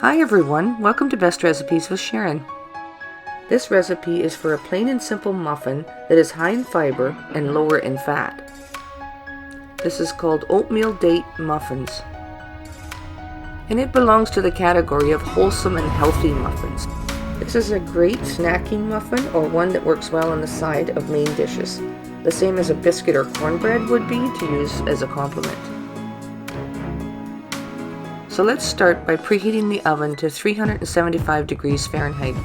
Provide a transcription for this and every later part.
Hi everyone, welcome to Best Recipes with Sharon. This recipe is for a plain and simple muffin that is high in fiber and lower in fat. This is called Oatmeal Date Muffins, and it belongs to the category of wholesome and healthy muffins. This is a great snacking muffin, or one that works well on the side of main dishes, the same as a biscuit or cornbread would be to use as a complement. So let's start by preheating the oven to 375 degrees Fahrenheit.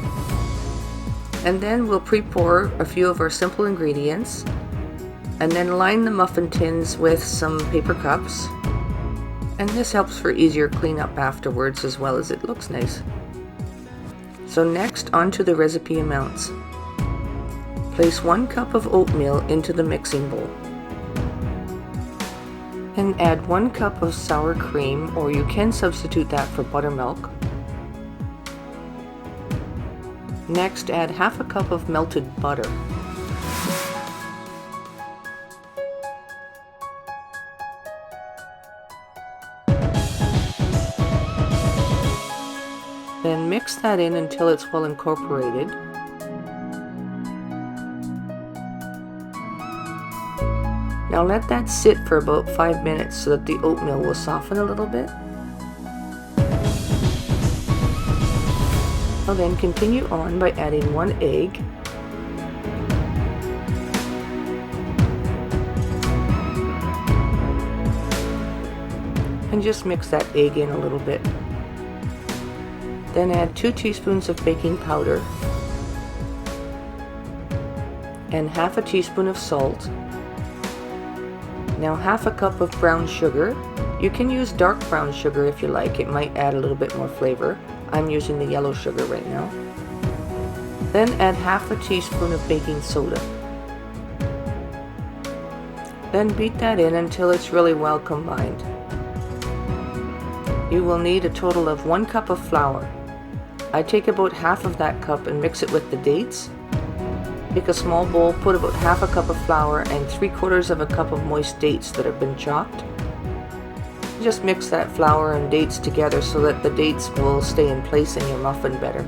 And then we'll pre-pour a few of our simple ingredients, and then line the muffin tins with some paper cups. And this helps for easier cleanup afterwards, as well as it looks nice. So next, onto the recipe amounts. Place 1 cup of oatmeal into the mixing bowl. And add 1 cup of sour cream, or you can substitute that for buttermilk. Next, add half a cup of melted butter. Then mix that in until it's well incorporated. Now let that sit for about 5 minutes so that the oatmeal will soften a little bit. Now then continue on by adding 1 egg, and just mix that egg in a little bit. Then add 2 teaspoons of baking powder and half a teaspoon of salt. Now half a cup of brown sugar. You can use dark brown sugar if you like, it might add a little bit more flavor. I'm using the yellow sugar right now. Then add half a teaspoon of baking soda. Then beat that in until it's really well combined. You will need a total of 1 cup of flour. I take about half of that cup and mix it with the dates. Take a small bowl, put about half a cup of flour and 3/4 of a cup of moist dates that have been chopped. Just mix that flour and dates together so that the dates will stay in place in your muffin better.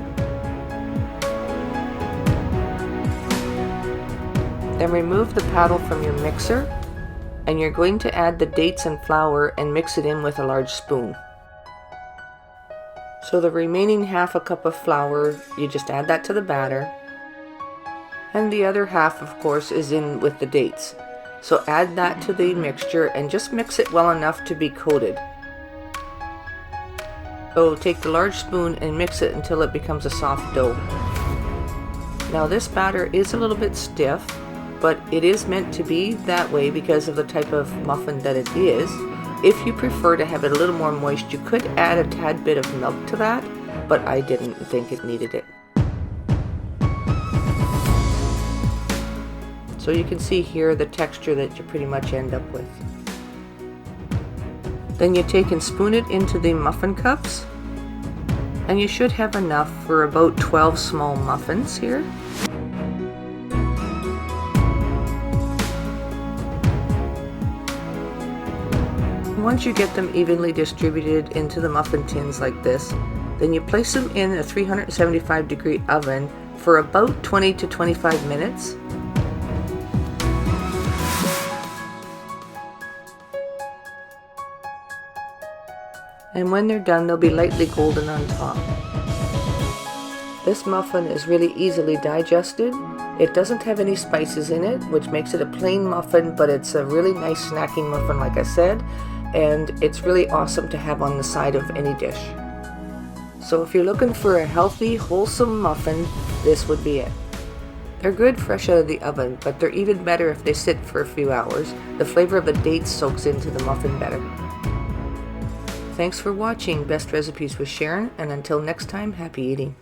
Then remove the paddle from your mixer, and you're going to add the dates and flour and mix it in with a large spoon. So the remaining half a cup of flour, you just add that to the batter. And the other half, of course, is in with the dates. So add that to the mixture and just mix it well enough to be coated. So take the large spoon and mix it until it becomes a soft dough. Now this batter is a little bit stiff, but it is meant to be that way because of the type of muffin that it is. If you prefer to have it a little more moist, you could add a tad bit of milk to that, but I didn't think it needed it. So you can see here the texture that you pretty much end up with. Then you take and spoon it into the muffin cups, and you should have enough for about 12 small muffins here. Once you get them evenly distributed into the muffin tins like this, then you place them in a 375-degree oven for about 20 to 25 minutes. And when they're done, they'll be lightly golden on top. This muffin is really easily digested. It doesn't have any spices in it, which makes it a plain muffin, but it's a really nice snacking muffin, like I said, and it's really awesome to have on the side of any dish. So if you're looking for a healthy, wholesome muffin, this would be it. They're good fresh out of the oven, but they're even better if they sit for a few hours. The flavor of the dates soaks into the muffin better. Thanks for watching Best Recipes with Sharon, and until next time, happy eating.